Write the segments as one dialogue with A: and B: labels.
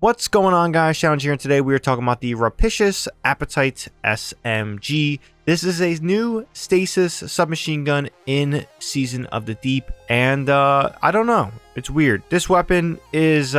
A: What's going on, guys? ShadowNinja here, and today we are talking about the Rapacious Appetite SMG. This is a new Stasis submachine gun in Season of the Deep, and I don't know. It's weird. This weapon is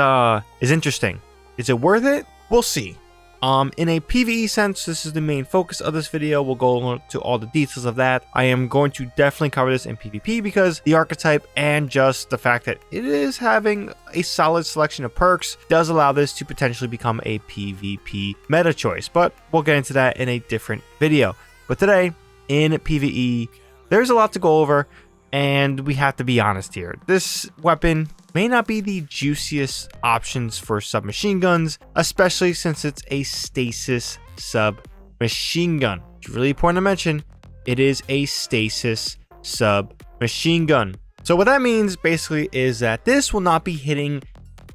A: interesting. Is it worth it? We'll see. In a PvE sense, this is the main focus of this video. We'll go into all the details of that. I am going to definitely cover this in PvP because the archetype and just the fact that it is having a solid selection of perks does allow this to potentially become a PvP meta choice, but we'll get into that in a different video. But today, in PvE, there's a lot to go over, and we have to be honest here. This weapon may not be the juiciest options for submachine guns, especially since it's a Stasis submachine gun. It's really important to mention, it is a Stasis submachine gun. So what that means basically is that this will not be hitting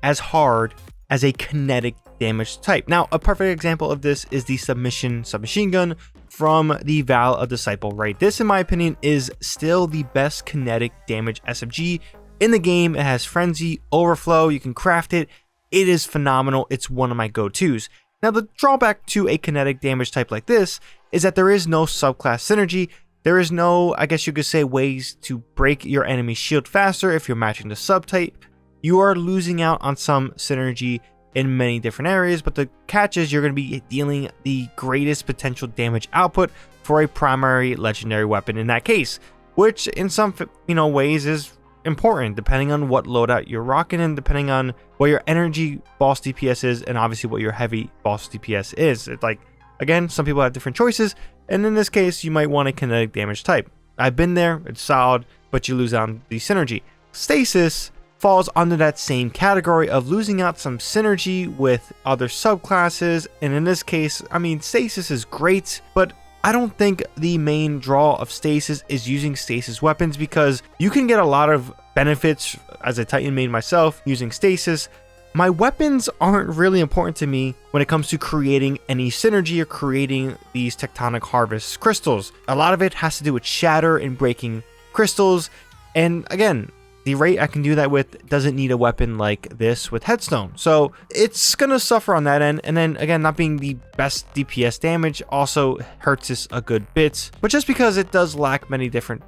A: as hard as a kinetic damage type. Now, a perfect example of this is the submachine gun from the Val of Disciple, right? This, in my opinion, is still the best kinetic damage SMG in the game. It has frenzy, overflow, you can craft it. It is phenomenal. It's one of my go-tos. Now, the drawback to a kinetic damage type like this is that there is no subclass synergy. There is no, I guess you could say, ways to break your enemy's shield faster if you're matching the subtype. You are losing out on some synergy in many different areas, but the catch is you're going to be dealing the greatest potential damage output for a primary legendary weapon in that case, which in some ways is important depending on what loadout you're rocking and depending on what your energy boss DPS is, and obviously what your heavy boss DPS is. It's like, again, some people have different choices, and in this case you might want a kinetic damage type. I've been there, it's solid, but you lose out on the synergy. Stasis falls under that same category of losing out some synergy with other subclasses, and in this case, I mean, Stasis is great, but I don't think the main draw of Stasis is using Stasis weapons, because you can get a lot of benefits as a Titan main myself using Stasis. My weapons aren't really important to me when it comes to creating any synergy or creating these tectonic harvest crystals. A lot of it has to do with shatter and breaking crystals, and again, the rate I can do that with doesn't need a weapon like this with Headstone. So it's going to suffer on that end. And then again, not being the best DPS damage also hurts us a good bit. But just because it does lack many different,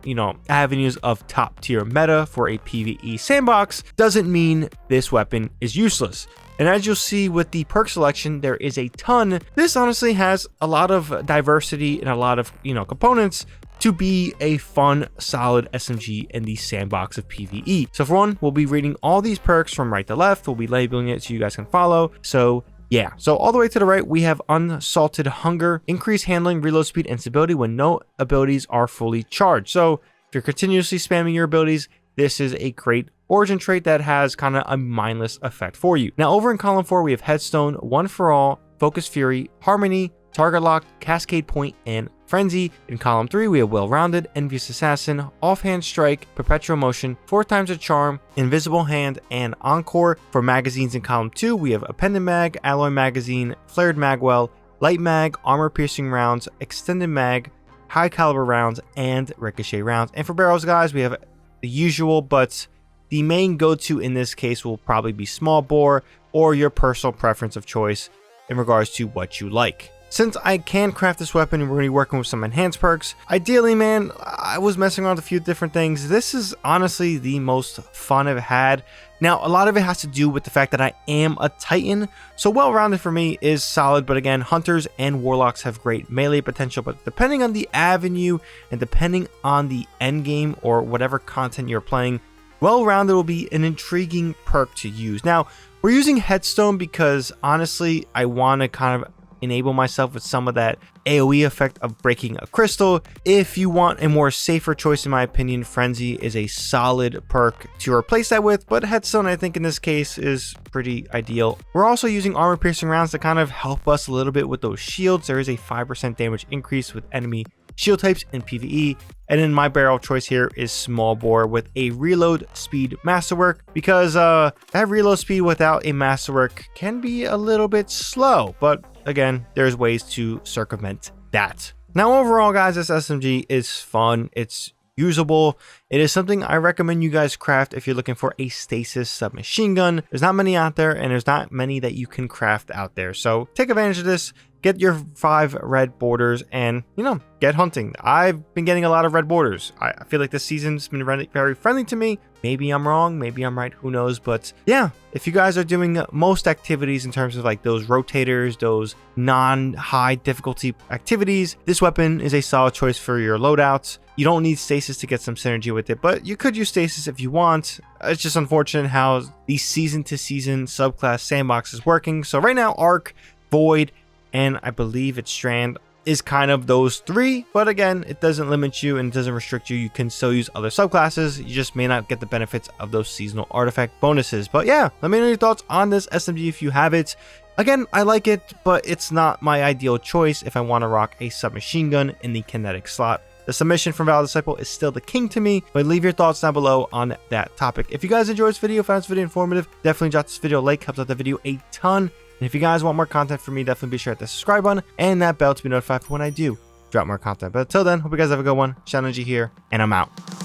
A: avenues of top tier meta for a PvE sandbox doesn't mean this weapon is useless. And as you'll see with the perk selection, there is a ton. This honestly has a lot of diversity and a lot of, components to be a fun, solid SMG in the sandbox of PvE. So for one, we'll be reading all these perks from right to left. We'll be labeling it so you guys can follow. So yeah, so all the way to the right, we have Unsalted Hunger, increased handling, reload speed, and stability when no abilities are fully charged. So if you're continuously spamming your abilities, this is a great origin trait that has kind of a mindless effect for you. Now over in column 4, we have Headstone, One for All, Focus Fury, Harmony, Target Lock, Cascade Point, and Frenzy. In column 3, we have Well-Rounded, Envious Assassin, Offhand Strike, Perpetual Motion, 4 times a Charm, Invisible Hand, and Encore. For magazines in column 2, we have Appended Mag, Alloy Magazine, Flared Magwell, Light Mag, Armor Piercing Rounds, Extended Mag, High Caliber Rounds, and Ricochet Rounds. And for barrels, guys, we have the usual, but the main go-to in this case will probably be small bore or your personal preference of choice in regards to what you like. Since I can craft this weapon and we're going to be working with some enhanced perks, ideally, man, I was messing around with a few different things. This is honestly the most fun I've had. Now, a lot of it has to do with the fact that I am a Titan, so well-rounded for me is solid, but again, Hunters and Warlocks have great melee potential, but depending on the avenue and depending on the end game or whatever content you're playing, well-rounded will be an intriguing perk to use. Now, we're using Headstone because honestly, I want to kind of enable myself with some of that AoE effect of breaking a crystal. If you want a more safer choice, in my opinion, Frenzy is a solid perk to replace that with, but Headstone, I think in this case, is pretty ideal. We're also using Armor Piercing Rounds to kind of help us a little bit with those shields. There is a 5% damage increase with enemy shield types in PvE, and then my barrel choice here is small bore with a reload speed masterwork, because that reload speed without a masterwork can be a little bit slow, but again, there's ways to circumvent that. Now overall, guys, this SMG is fun. It's usable. It is something I recommend you guys craft if you're looking for a Stasis submachine gun. There's not many out there, and there's not many that you can craft out there. So take advantage of this. Get your 5 red borders and, you know, get hunting. I've been getting a lot of red borders. I feel like this season's been very friendly to me. Maybe I'm wrong, maybe I'm right, who knows? But yeah, if you guys are doing most activities in terms of like those rotators, those non-high difficulty activities, this weapon is a solid choice for your loadouts. You don't need Stasis to get some synergy with it, but you could use Stasis if you want. It's just unfortunate how the season-to-season subclass sandbox is working. So right now, Arc, Void, and I believe it's Strand is kind of those 3, but again, it doesn't limit you and it doesn't restrict you. You can still use other subclasses. You just may not get the benefits of those seasonal artifact bonuses. But yeah, let me know your thoughts on this SMG if you have it. Again, I like it, but it's not my ideal choice if I want to rock a submachine gun in the kinetic slot. The submission from Valid Disciple is still the king to me, but leave your thoughts down below on that topic. If you guys enjoyed this video, found this video informative, definitely drop this video a like, helps out the video a ton. And if you guys want more content from me, definitely be sure to hit the subscribe button and that bell to be notified for when I do drop more content. But until then, hope you guys have a good one. ShadowNinja here, and I'm out.